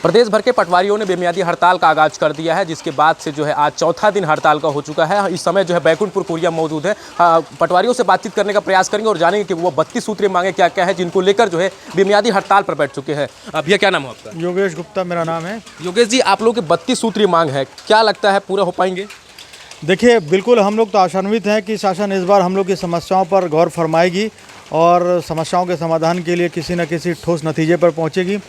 प्रदेश भर के पटवारियों ने बेमियादी हड़ताल का आगाज कर दिया है, जिसके बाद से जो है आज चौथा दिन हड़ताल का हो चुका है। इस समय जो है बैकुंठपुर कोरिया मौजूद है। पटवारियों से बातचीत करने का प्रयास करेंगे और जानेंगे कि वो 32 सूत्रीय मांगे क्या क्या है जिनको लेकर जो है बेमियादी हड़ताल पर बैठ चुके हैं। भैया क्या नाम है आपका? योगेश गुप्ता मेरा नाम है। योगेश जी, आप लोगों की 32 सूत्रीय मांग है, क्या लगता है पूरा हो पाएंगे? देखिए, बिल्कुल हम लोग तो आशान्वित हैं कि शासन इस बार हम लोग की समस्याओं पर गौर फरमाएगी और समस्याओं के समाधान के लिए किसी न किसी ठोस नतीजे पर पहुंचेगी।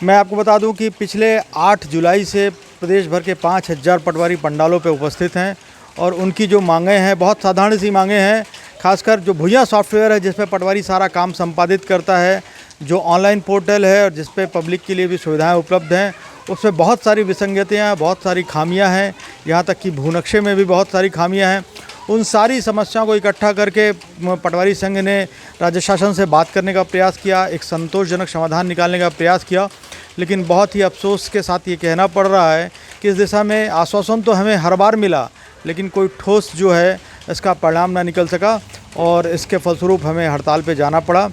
मैं आपको बता दूं कि पिछले 8 जुलाई से प्रदेश भर के 5000 पटवारी पंडालों पर उपस्थित हैं और उनकी जो मांगें हैं बहुत साधारण सी मांगें हैं। खासकर जो भुइयां सॉफ्टवेयर है जिस पर पटवारी सारा काम संपादित करता है, जो ऑनलाइन पोर्टल है और जिस पे पब्लिक के लिए भी सुविधाएं उपलब्ध हैं, उसमें बहुत सारी विसंगतियाँ, बहुत सारी खामियां हैं। यहाँ तक कि भूनक्शे में भी बहुत सारी खामियां हैं। उन सारी समस्याओं को इकट्ठा करके पटवारी संघ ने राज्य शासन से बात करने का प्रयास किया, एक संतोषजनक समाधान निकालने का प्रयास किया। लेकिन बहुत ही अफसोस के साथ ये कहना पड़ रहा है कि इस दिशा में आश्वासन तो हमें हर बार मिला, लेकिन कोई ठोस जो है इसका परिणाम ना निकल सका और इसके फलस्वरूप हमें हड़ताल पे जाना पड़ा।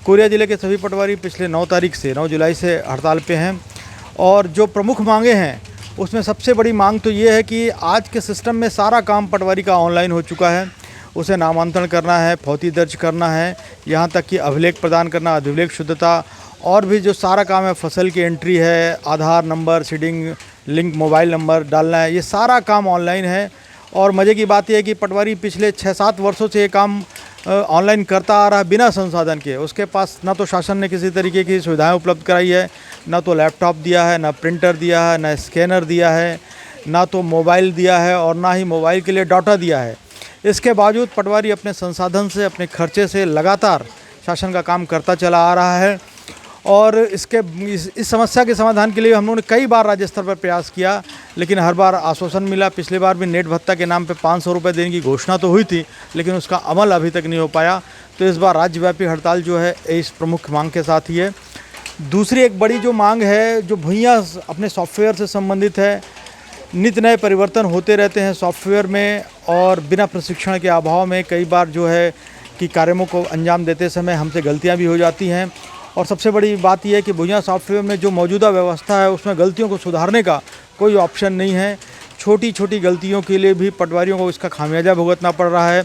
कोरिया ज़िले के सभी पटवारी पिछले 9 जुलाई से हड़ताल पे हैं और जो प्रमुख मांगे हैं उसमें सबसे बड़ी मांग तो ये है कि आज के सिस्टम में सारा काम पटवारी का ऑनलाइन हो चुका है। उसे नामांतरण करना है, फौती दर्ज करना है, यहाँ तक कि अभिलेख प्रदान करना, अधिलेख शुद्धता और भी जो सारा काम है, फसल की एंट्री है, Aadhaar number, seeding link, mobile number डालना है, ये सारा काम ऑनलाइन है। और मज़े की बात यह है कि पटवारी पिछले 6-7 वर्षों से ये काम ऑनलाइन करता आ रहा है बिना संसाधन के। उसके पास ना तो शासन ने किसी तरीके की सुविधाएं उपलब्ध कराई है, ना तो लैपटॉप दिया है, ना प्रिंटर दिया है, ना स्कैनर दिया है, ना तो मोबाइल दिया है और ना ही मोबाइल के लिए डाटा दिया है। इसके बावजूद पटवारी अपने संसाधन से, अपने खर्चे से लगातार शासन का काम करता चला आ रहा है और इस समस्या के समाधान के लिए हम लोगों ने कई बार राज्य स्तर पर प्रयास किया, लेकिन हर बार आश्वासन मिला। पिछली बार भी नेट भत्ता के नाम पे 500 रुपये देने की घोषणा तो हुई थी, लेकिन उसका अमल अभी तक नहीं हो पाया। तो इस बार राज्यव्यापी हड़ताल जो है इस प्रमुख मांग के साथ ही है। दूसरी एक बड़ी जो मांग है, जो भुइयां अपने सॉफ्टवेयर से संबंधित है, नित्य नए परिवर्तन होते रहते हैं सॉफ्टवेयर में और बिना प्रशिक्षण के अभाव में कई बार जो है कि कार्यों को अंजाम देते समय हमसे गलतियाँ भी हो जाती हैं। और सबसे बड़ी बात यह है कि भुइयां सॉफ्टवेयर में जो मौजूदा व्यवस्था है उसमें गलतियों को सुधारने का कोई ऑप्शन नहीं है। छोटी छोटी गलतियों के लिए भी पटवारियों को इसका खामियाजा भुगतना पड़ रहा है।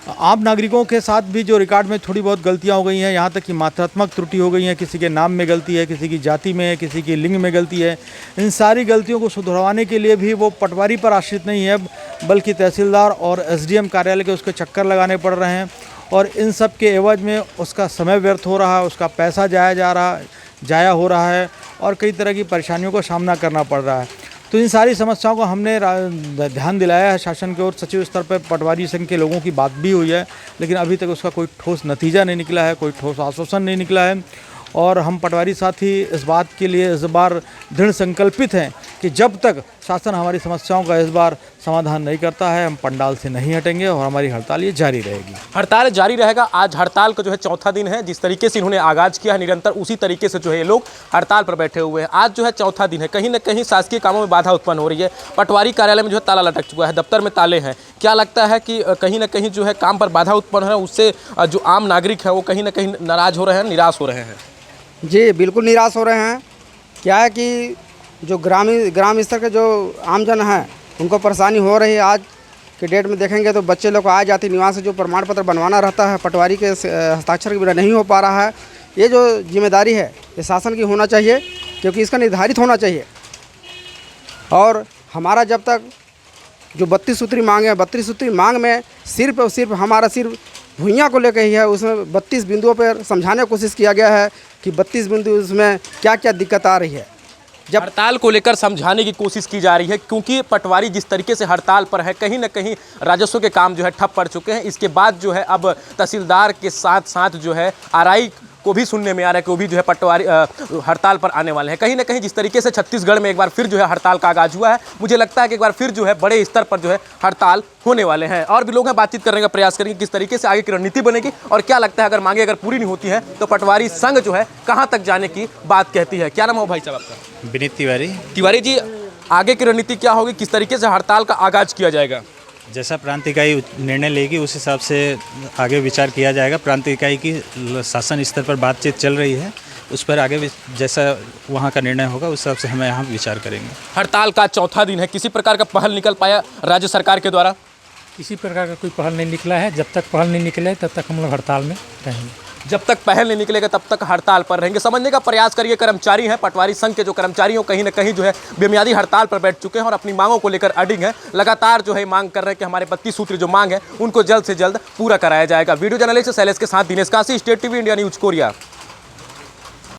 आम नागरिकों के साथ भी जो रिकॉर्ड में थोड़ी बहुत गलतियां हो गई हैं, यहाँ तक कि मात्रात्मक त्रुटि हो गई है, किसी के नाम में गलती है, किसी की जाति में है, किसी की लिंग में गलती है। इन सारी गलतियों को सुधरवाने के लिए भी वो पटवारी पर आश्रित नहीं है, बल्कि तहसीलदार और एसडीएम कार्यालय के उसके चक्कर लगाने पड़ रहे हैं और इन सब के एवज में उसका समय व्यर्थ हो रहा है, उसका पैसा जाया हो रहा है और कई तरह की परेशानियों का सामना करना पड़ रहा है। तो इन सारी समस्याओं को हमने ध्यान दिलाया है शासन के और सचिव स्तर पर पटवारी संघ के लोगों की बात भी हुई है, लेकिन अभी तक उसका कोई ठोस नतीजा नहीं निकला है, कोई ठोस आश्वासन नहीं निकला है। और हम पटवारी साथी इस बात के लिए इस बार दृढ़ संकल्पित हैं कि जब तक शासन हमारी समस्याओं का इस बार समाधान नहीं करता है, हम पंडाल से नहीं हटेंगे और हमारी हड़ताल ये जारी रहेगी। हड़ताल जारी रहेगा। आज हड़ताल का जो है चौथा दिन है। जिस तरीके से इन्होंने आगाज किया है निरंतर उसी तरीके से जो है ये लोग हड़ताल पर बैठे हुए हैं। आज जो है चौथा दिन है। कहीं ना कहीं शासकीय कामों में बाधा उत्पन्न हो रही है। पटवारी कार्यालय में जो है ताला लटक चुका है, दफ्तर में ताले हैं। क्या लगता है कि कहीं ना कहीं जो है काम पर बाधा उत्पन्न हो रहा है, उससे जो आम नागरिक है वो कहीं ना कहीं नाराज हो रहे हैं, निराश हो रहे हैं? जी बिल्कुल निराश हो रहे हैं। क्या है कि जो ग्राम स्तर के जो आमजन हैं उनको परेशानी हो रही है। आज के डेट में देखेंगे तो बच्चे लोग को आय जाति निवास से जो प्रमाण पत्र बनवाना रहता है पटवारी के हस्ताक्षर के बिना नहीं हो पा रहा है। ये जो जिम्मेदारी है ये शासन की होना चाहिए, क्योंकि इसका निर्धारित होना चाहिए। और हमारा जब तक जो 32 सूत्री मांग है, 32 सूत्री मांग में सिर्फ और सिर्फ हमारा सिर्फ भुइयां को लेकर ही है। उसमें 32 बिंदुओं पर समझाने की कोशिश किया गया है कि 32 बिंदु उसमें क्या क्या दिक्कत आ रही है। जब हड़ताल को लेकर समझाने की कोशिश की जा रही है, क्योंकि पटवारी जिस तरीके से हड़ताल पर है, कहीं ना कहीं राजस्व के काम जो है ठप पड़ चुके हैं। इसके बाद जो है अब तहसीलदार के साथ साथ जो है आरआई को भी सुनने में आ रहा है कि वो भी जो है पटवारी हड़ताल पर आने वाले हैं। कहीं ना कहीं जिस तरीके से छत्तीसगढ़ में एक बार फिर जो है हड़ताल का आगाज हुआ है, मुझे लगता है कि एक बार फिर जो है बड़े स्तर पर जो है हड़ताल होने वाले हैं। और भी लोग हैं, बातचीत करने का प्रयास करेंगे किस तरीके से आगे की रणनीति बनेगी और क्या लगता है अगर मांगे पूरी नहीं होती है तो पटवारी संघ जो है कहाँ तक जाने की बात कहती है। क्या नाम हो भाई साहब आपका? विनीत तिवारी। तिवारी जी, आगे की रणनीति क्या होगी, किस तरीके से हड़ताल का आगाज किया जाएगा? जैसा प्रांत इकाई निर्णय लेगी उस हिसाब से आगे विचार किया जाएगा। प्रांत इकाई की शासन स्तर पर बातचीत चल रही है उस पर आगे भी जैसा वहाँ का निर्णय होगा उस हिसाब से हम यहाँ विचार करेंगे। हड़ताल का चौथा दिन है, किसी प्रकार का पहल निकल पाया राज्य सरकार के द्वारा? किसी प्रकार का कोई पहल नहीं निकला है। जब तक पहल नहीं निकले तब तक हम लोग हड़ताल में रहेंगे। जब तक पहल नहीं निकलेगा तब तक हड़ताल पर रहेंगे। समझने का प्रयास करिए, कर्मचारी हैं, पटवारी संघ के जो कर्मचारी हो कहीं ना कहीं जो है बेमियादी हड़ताल पर बैठ चुके हैं और अपनी मांगों को लेकर अडिग हैं। लगातार जो है मांग कर रहे हैं कि हमारे 32 सूत्री जो मांग है उनको जल्द से जल्द पूरा कराया जाएगा। वीडियो जर्नलिस्ट शैलेश के साथ Dinesh Kashi, state TV India news Korea.